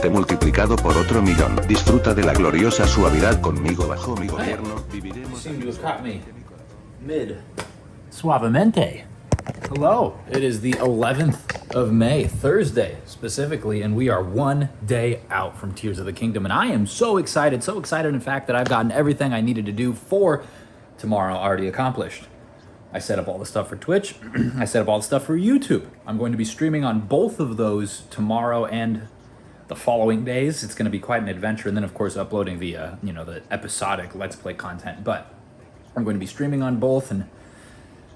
multiplicado por otro millón. Disfruta de la gloriosa suavidad conmigo bajo mi gobierno. Viviremos. Seem to have caught me mid suavemente. Hello, it is the 11th of May, Thursday specifically, and we are one day out from Tears of the Kingdom, and I am so excited in fact that I've gotten everything I needed to do for tomorrow already accomplished. I set up all the stuff for Twitch, I set up all the stuff for YouTube. I'm going to be streaming on both of those tomorrow and the following days. It's going to be quite an adventure, and then of course uploading the the episodic Let's Play content, but I'm going to be streaming on both, and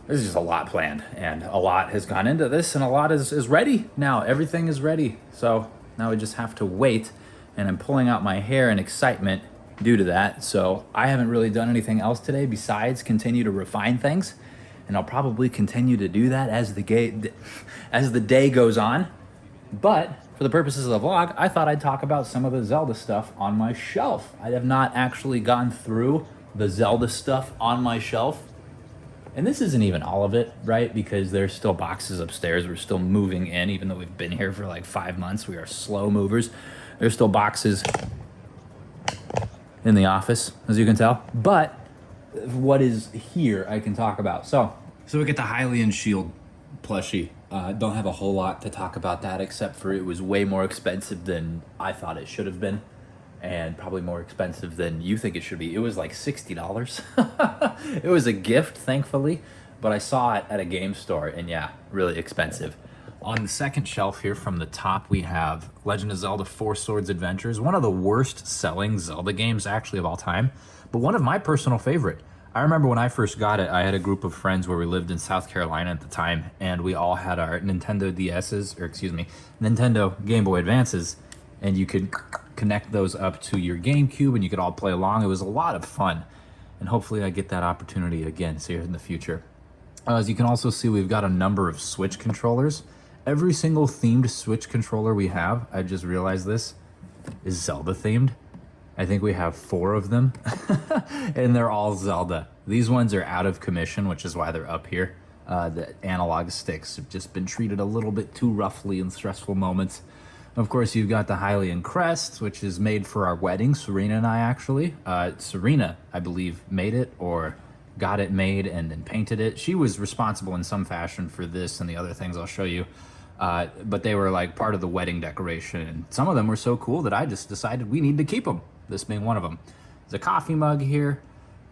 there's just a lot planned, and a lot has gone into this, and a lot is ready now. Everything is ready, so now we just have to wait, and I'm pulling out my hair in excitement due to that. So I haven't really done anything else today besides continue to refine things, and I'll probably continue to do that as the day goes on. But for the purposes of the vlog, I thought I'd talk about some of the Zelda stuff on my shelf. I have not actually gone through the Zelda stuff on my shelf. And this isn't even all of it, right? Because there's still boxes upstairs. We're still moving in, even though we've been here for like 5 months. We are slow movers. There's still boxes in the office, as you can tell. But what is here, I can talk about. So we get the Hylian Shield plushie. Don't have a whole lot to talk about that, except for it was way more expensive than I thought it should have been. And probably more expensive than you think it should be. It was like $60. It was a gift, thankfully, but I saw it at a game store, and yeah, really expensive. On the second shelf here from the top, we have Legend of Zelda Four Swords Adventures, one of the worst selling Zelda games actually of all time, but one of my personal favorite. I remember when I first got it, I had a group of friends where we lived in South Carolina at the time, and we all had our Nintendo DS's, or excuse me, Nintendo Game Boy Advances, and you could connect those up to your GameCube and you could all play along. It was a lot of fun, and hopefully I get that opportunity again here in the future. As you can also see, we've got a number of Switch controllers. Every single themed Switch controller we have, I just realized this, is Zelda themed. I think we have 4 of them, and they're all Zelda. These ones are out of commission, which is why they're up here. The analog sticks have just been treated a little bit too roughly in stressful moments. Of course, you've got the Hylian Crest, which is made for our wedding, Serena and I actually. Serena, I believe, made it or got it made and then painted it. She was responsible in some fashion for this and the other things I'll show you. But they were like part of the wedding decoration. And some of them were so cool that I just decided we need to keep them, this being one of them. There's a coffee mug here.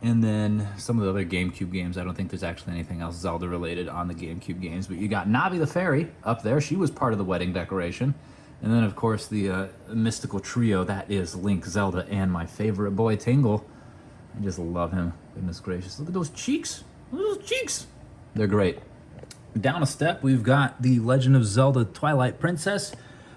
And then some of the other GameCube games. I don't think there's actually anything else Zelda related on the GameCube games. But you got Navi the Fairy up there. She was part of the wedding decoration. And then, of course, the mystical trio, that is Link, Zelda, and my favorite boy, Tingle. I just love him. Goodness gracious. Look at those cheeks. Look at those cheeks. They're great. Down a step, we've got the Legend of Zelda Twilight Princess.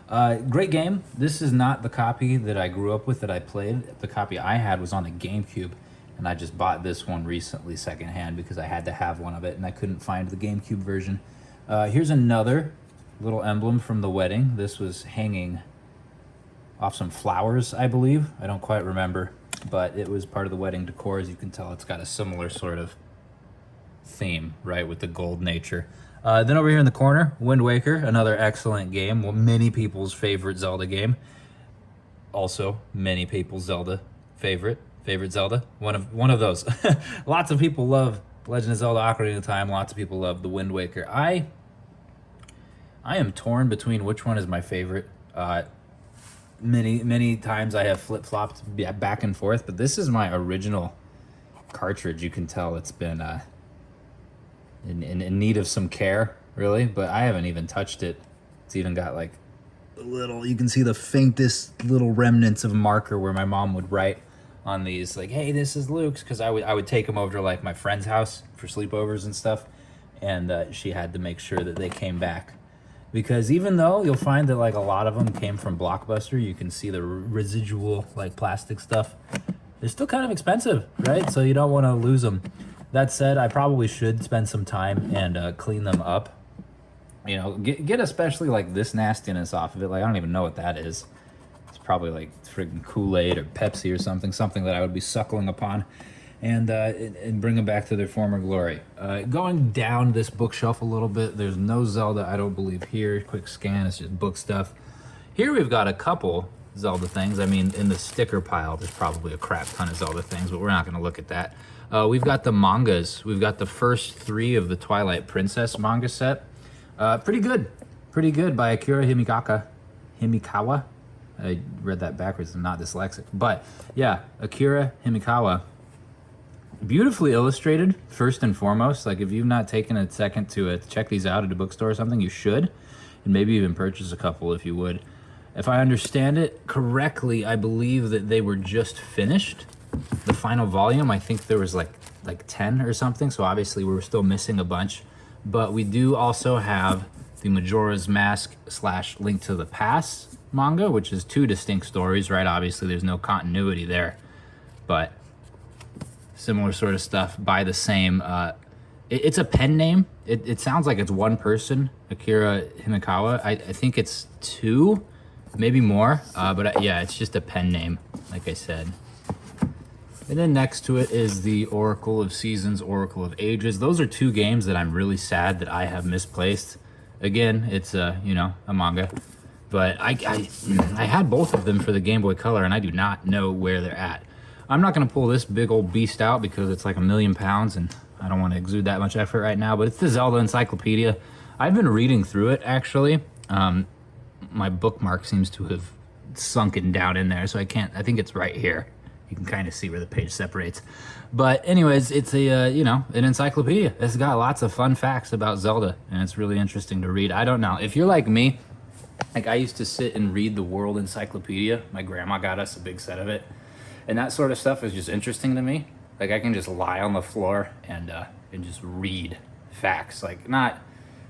Great game. This is not the copy that I grew up with that I played. The copy I had was on the GameCube, and I just bought this one recently secondhand because I had to have one of it, and I couldn't find the GameCube version. Here's another little emblem from the wedding. This was hanging off some flowers, I believe. I don't quite remember, but it was part of the wedding decor. As you can tell, it's got a similar sort of theme, right, with the gold nature. Then over here in the corner, Wind Waker, another excellent game. Well, many people's favorite Zelda game. Also, many people's favorite Zelda. One of those. Lots of people love Legend of Zelda Ocarina of Time. Lots of people love the Wind Waker. I am torn between which one is my favorite. Many times I have flip-flopped back and forth, but this is my original cartridge. You can tell it's been in need of some care, really, but I haven't even touched it. It's even got like a little, you can see the faintest little remnants of marker where my mom would write on these, like, hey, this is Luke's, because I would take them over to like my friend's house for sleepovers and stuff, and she had to make sure that they came back. Because even though you'll find that like a lot of them came from Blockbuster, you can see the residual like plastic stuff. They're still kind of expensive, right? So you don't want to lose them. That said, I probably should spend some time and clean them up. You know, get especially like this nastiness off of it. Like I don't even know what that is. It's probably like friggin' Kool-Aid or Pepsi or something that I would be suckling upon. And bring them back to their former glory. Going down this bookshelf a little bit, there's no Zelda, I don't believe here. Quick scan, it's just book stuff. Here we've got a couple Zelda things. I mean, in the sticker pile, there's probably a crap ton of Zelda things, but we're not going to look at that. We've got the mangas. We've got the first 3 of the Twilight Princess manga set. Pretty good. Pretty good by Akira Himikawa. I read that backwards. I'm not dyslexic. But yeah, Akira Himikawa. Beautifully illustrated, first and foremost. Like, if you've not taken a second to check these out at a bookstore or something, you should. And maybe even purchase a couple if you would. If I understand it correctly, I believe that they were just finished. The final volume, I think there was like 10 or something. So obviously we were still missing a bunch. But we do also have the Majora's Mask / Link to the Past manga, which is 2 distinct stories, right? Obviously there's no continuity there. But similar sort of stuff by the same. It's a pen name. It sounds like it's one person, Akira Himikawa. I think it's 2, maybe more. But yeah, it's just a pen name, like I said. And then next to it is the Oracle of Seasons, Oracle of Ages. Those are 2 games that I'm really sad that I have misplaced. Again, it's you know, a manga. But I had both of them for the Game Boy Color, and I do not know where they're at. I'm not going to pull this big old beast out because it's like 1,000,000 pounds and I don't want to exude that much effort right now, but it's the Zelda Encyclopedia. I've been reading through it, actually. My bookmark seems to have sunken down in there, so I think it's right here. You can kind of see where the page separates. But anyways, it's a, you know, an encyclopedia. It's got lots of fun facts about Zelda, and it's really interesting to read. I don't know. If you're like me, like I used to sit and read the World Encyclopedia. My grandma got us a big set of it. And that sort of stuff is just interesting to me. Like, I can just lie on the floor and just read facts. Like, not,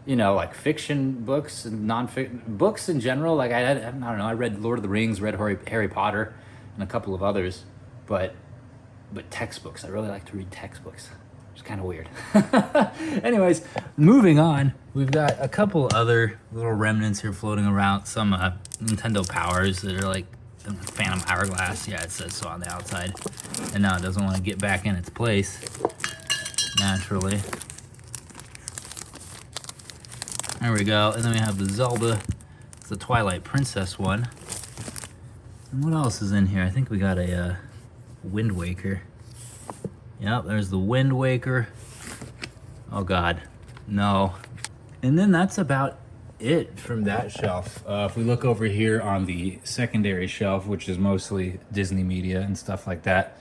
you know, like fiction books and non-fiction books in general. Like, I don't know, I read Lord of the Rings, read Harry Potter, and a couple of others. But textbooks, I really like to read textbooks. It's kind of weird. Anyways, moving on. We've got a couple other little remnants here floating around. Some Nintendo Powers that are like Phantom Hourglass. Yeah, it says so on the outside. And now it doesn't want to get back in its place, naturally. There we go. And then we have the Zelda. It's the Twilight Princess one. And what else is in here? I think we got a Wind Waker. Yep, there's the Wind Waker. Oh God, no. And then that's about it from that shelf. If we look over here on the secondary shelf, which is mostly Disney media and stuff like that,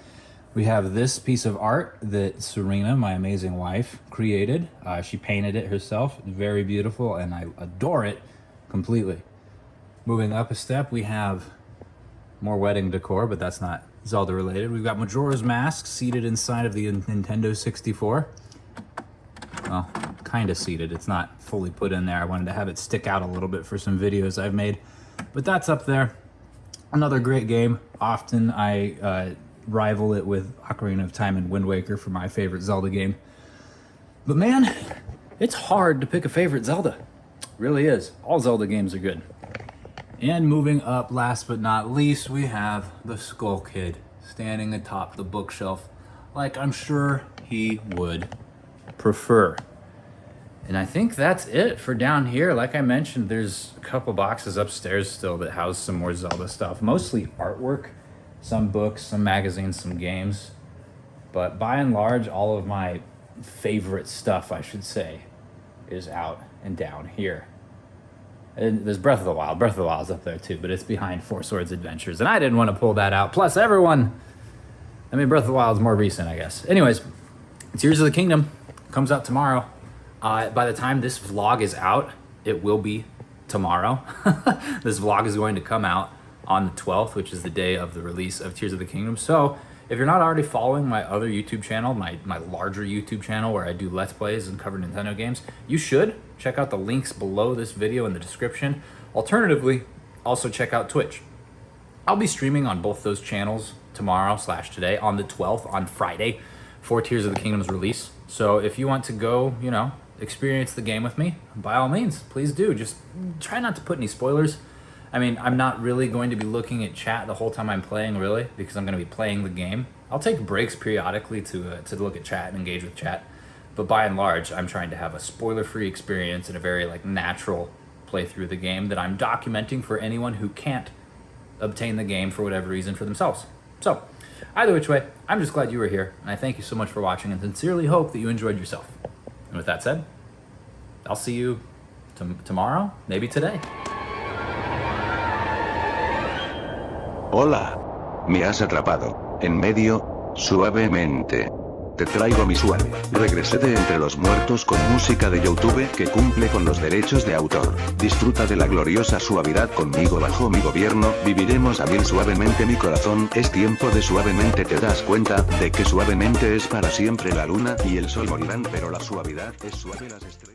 we have this piece of art that Serena, my amazing wife, created. She painted it herself. It's very beautiful, and I adore it completely. Moving up a step, we have more wedding decor, but that's not Zelda related. We've got Majora's Mask seated inside of the Nintendo 64. Well, kind of seated. It's not fully put in there. I wanted to have it stick out a little bit for some videos I've made, but that's up there. Another great game. Often I rival it with Ocarina of Time and Wind Waker for my favorite Zelda game. But man, it's hard to pick a favorite Zelda. It really is. All Zelda games are good. And moving up, last but not least, we have the Skull Kid standing atop the bookshelf like I'm sure he would prefer. And I think that's it for down here. Like I mentioned, there's a couple boxes upstairs still that house some more Zelda stuff. Mostly artwork, some books, some magazines, some games. But by and large, all of my favorite stuff, I should say, is out and down here. And there's Breath of the Wild. Breath of the Wild's up there too, but it's behind Four Swords Adventures. And I didn't want to pull that out. Plus everyone, I mean, Breath of the Wild's more recent, I guess. Anyways, Tears of the Kingdom comes out tomorrow. By the time this vlog is out, it will be tomorrow. This vlog is going to come out on the 12th, which is the day of the release of Tears of the Kingdom. So if you're not already following my other YouTube channel, my larger YouTube channel where I do Let's Plays and cover Nintendo games, you should check out the links below this video in the description. Alternatively, also check out Twitch. I'll be streaming on both those channels tomorrow/today on the 12th, on Friday, for Tears of the Kingdom's release. So if you want to go, you know, experience the game with me, by all means, please do. Just try not to put any spoilers. I mean, I'm not really going to be looking at chat the whole time I'm playing, really, because I'm going to be playing the game. I'll take breaks periodically to look at chat and engage with chat. But by and large, I'm trying to have a spoiler-free experience and a very natural play through the game that I'm documenting for anyone who can't obtain the game for whatever reason for themselves. So, either which way, I'm just glad you were here, and I thank you so much for watching and sincerely hope that you enjoyed yourself. And with that said, I'll see you tomorrow, maybe today. Hola. Me has atrapado. En medio, suavemente. Te traigo mi suave. Regresé de entre los muertos con música de YouTube que cumple con los derechos de autor. Disfruta de la gloriosa suavidad conmigo bajo mi gobierno. Viviremos a mil suavemente mi corazón. Es tiempo de suavemente. Te das cuenta de que suavemente es para siempre. La luna y el sol morirán, pero la suavidad es suave. Las estrellas.